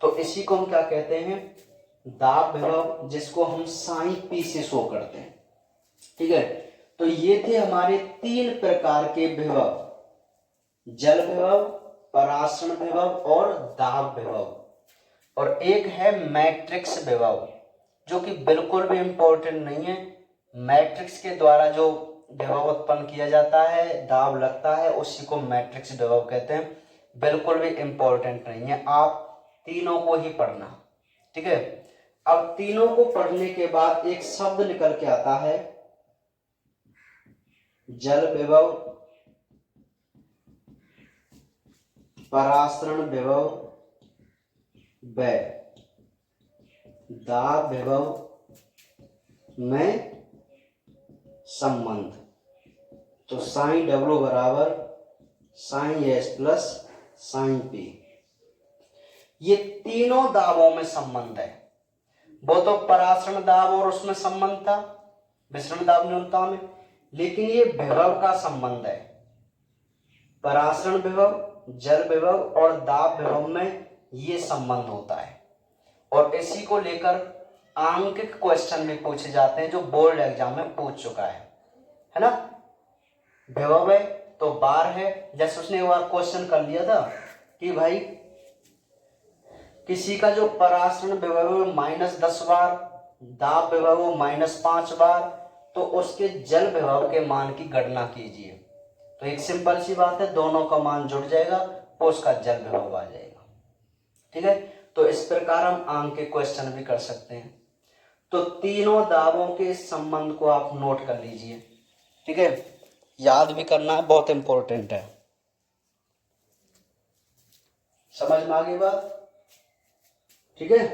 तो इसी को हम क्या कहते हैं, दाब विभव, जिसको हम साइन पी से शो करते हैं। ठीक है, तो ये थे हमारे 3 प्रकार के विभव, जल विभव, परासरण विभव और दाब विभव। और एक है मैट्रिक्स विभव, जो कि बिल्कुल भी इंपॉर्टेंट नहीं है। मैट्रिक्स के द्वारा जो विभव उत्पन्न किया जाता है, दाब लगता है, उसी को मैट्रिक्स विभव कहते हैं, बिल्कुल भी इंपॉर्टेंट नहीं है। आप तीनों को ही पढ़ना, ठीक है। अब तीनों को पढ़ने के बाद एक शब्द निकल के आता है जल विभव, परासरण विभव व दाब विभव में संबंध। तो साइन डब्ल्यू बराबर psi S plus psi P, ये तीनों दाबों में संबंध है। वो तो परासरण दाब और उसमें संबंध था, विसरण दाब न्यूनता में, लेकिन ये विभव का संबंध है। परासरण विभव, जल विभव और दाब विभव में ये संबंध होता है, और इसी को लेकर आंकिक क्वेश्चन भी पूछे जाते हैं जो बोर्ड एग्जाम में पूछ चुका है ना। विभव है तो बार है, जैसे उसने एक बार क्वेश्चन कर लिया था कि भाई किसी का जो परासरण विभव है -10 बार, दाब विभव -5 बार, तो उसके जल विभव के मान की गणना कीजिए। तो एक सिंपल सी बात है, दोनों का मान जुड़ जाएगा तो उसका जल विभव आ जाएगा। ठीक है, तो इस प्रकार हम आंक के क्वेश्चन भी कर सकते हैं। तो तीनों दाबों के इस संबंध को आप नोट कर लीजिए, ठीक है, याद भी करना है, बहुत इंपॉर्टेंट है। समझ में आ गई बात? ठीक है,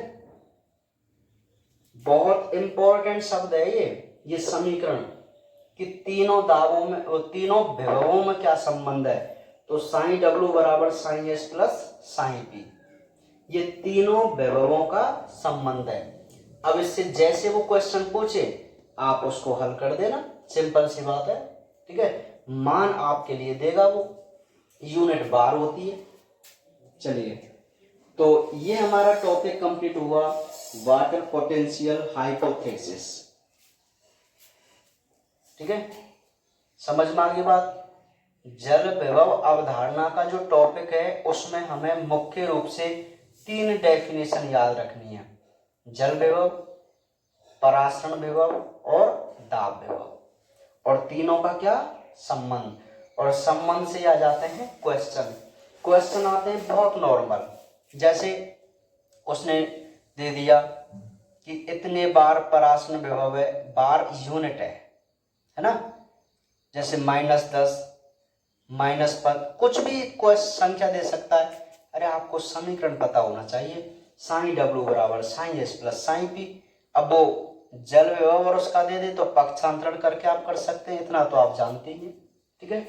बहुत इंपॉर्टेंट शब्द है ये समीकरण कि तीनों दाबों में और तीनों विभवों में क्या संबंध है। तो साइन डब्ल्यू बराबर psi S plus psi P, ये तीनों विभवों का संबंध है। अब इससे जैसे वो क्वेश्चन पूछे आप उसको हल कर देना, सिंपल सी बात है। ठीक है, मान आपके लिए देगा, वो यूनिट बार होती है। चलिए, तो ये हमारा टॉपिक कंप्लीट हुआ, वाटर पोटेंशियल हाइपोथेसिस। ठीक है, समझ में आ गई बात? जल विभव अवधारणा का जो टॉपिक है उसमें हमें मुख्य रूप से 3 डेफिनेशन याद रखनी है, जल विभव, परासरण विभव और दाब विभव, और तीनों का क्या संबंध, और संबंध से आ जाते हैं क्वेश्चन आते हैं बहुत नॉर्मल, जैसे उसने दे दिया कि इतने बार परासरण विभव है, बार यूनिट है ना, जैसे -10 -5 कुछ भी कोई संख्या दे सकता है। अरे आपको समीकरण पता होना चाहिए, साइन डब्ल्यू बराबर psi S plus psi P. अब वो जल विभव और उसका दे दे तो पक्षांतरण करके आप कर सकते हैं, इतना तो आप जानते ही हैं। ठीक है,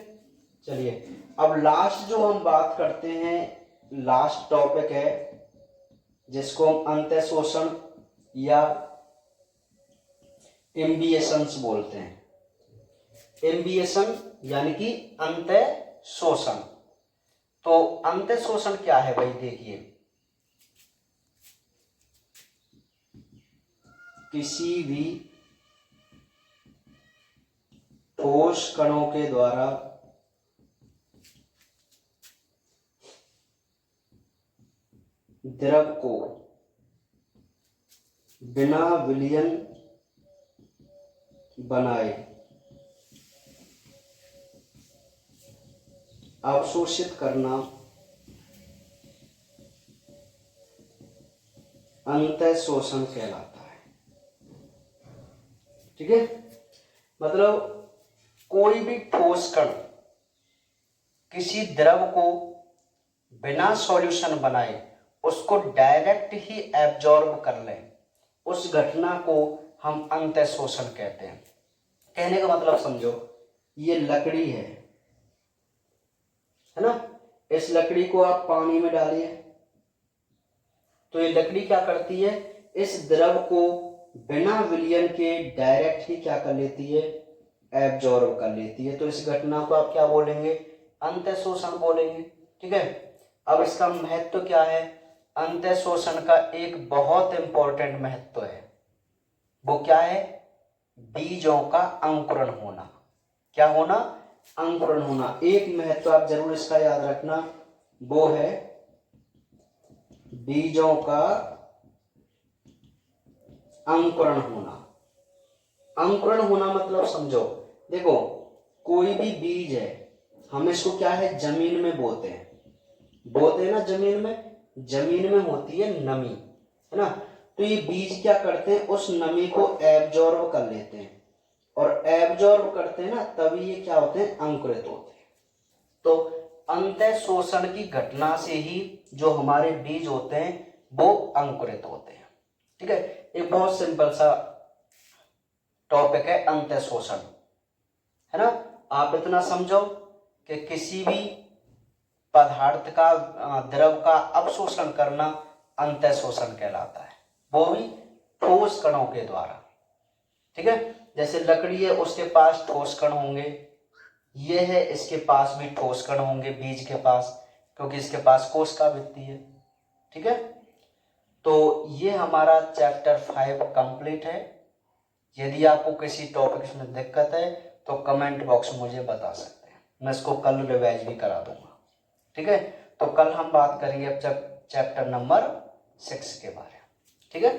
चलिए अब लास्ट जो हम बात करते हैं, लास्ट टॉपिक है जिसको हम अंतः शोषण या एम्बिएशंस बोलते हैं। एम्बिएशन यानी कि अंतः शोषण। तो अंतः शोषण क्या है भाई, देखिए, किसी भी ठोस कणों के द्वारा द्रव को बिना विलयन बनाए अवशोषित करना अंतःशोषण कहलाता है। ठीक है, मतलब कोई भी ठोस कण किसी द्रव को बिना सॉल्यूशन बनाए उसको डायरेक्ट ही एब्जॉर्ब कर लें, उस घटना को हम अंतःशोषण कहते हैं। कहने का मतलब समझो, ये लकड़ी है ना, इस लकड़ी को आप पानी में डालिए तो ये लकड़ी क्या करती है, इस द्रव को बिना विलयन के डायरेक्ट ही क्या कर लेती है, एब्जॉर्ब कर लेती है। तो इस घटना को आप क्या बोलेंगे, अंतःशोषण बोलेंगे। ठीक है, अब इसका महत्व क्या है, अंतःशोषण का एक बहुत इंपॉर्टेंट महत्व है, वो क्या है, बीजों का अंकुरण होना। क्या होना, अंकुरण होना। एक महत्व आप जरूर इसका याद रखना, वो है बीजों का अंकुरण होना। अंकुरण होना मतलब समझो, देखो कोई भी बीज है, हम इसको क्या है, जमीन में बोते हैं ना, जमीन में होती है नमी, है ना। तो ये बीज क्या करते हैं, उस नमी को एब्जॉर्ब कर लेते हैं, और एब्जॉर्ब करते हैं ना, तभी ये क्या होते हैं, अंकुरित होते हैं। तो अंतःशोषण की घटना से ही जो हमारे बीज होते हैं वो अंकुरित होते हैं। ठीक है, एक बहुत सिंपल सा टॉपिक है अंतःशोषण, है ना। आप इतना समझो कि किसी भी पदार्थ का, द्रव का अवशोषण करना अंतःशोषण कहलाता है, वो भी ठोस कणों के द्वारा। ठीक है, जैसे लकड़ी है, उसके पास ठोस कण होंगे, ये है, इसके पास भी ठोस कण होंगे, बीज के पास, क्योंकि इसके पास कोशिका भित्ति है। ठीक है, तो ये हमारा चैप्टर 5 कंप्लीट है। यदि आपको किसी टॉपिक में दिक्कत है तो कमेंट बॉक्स में मुझे बता सकते हैं, मैं इसको कल रिवाइज भी करा दूंगा। ठीक है, तो कल हम बात करेंगे अब चैप्टर नंबर 6 के बारे में। ठीक है।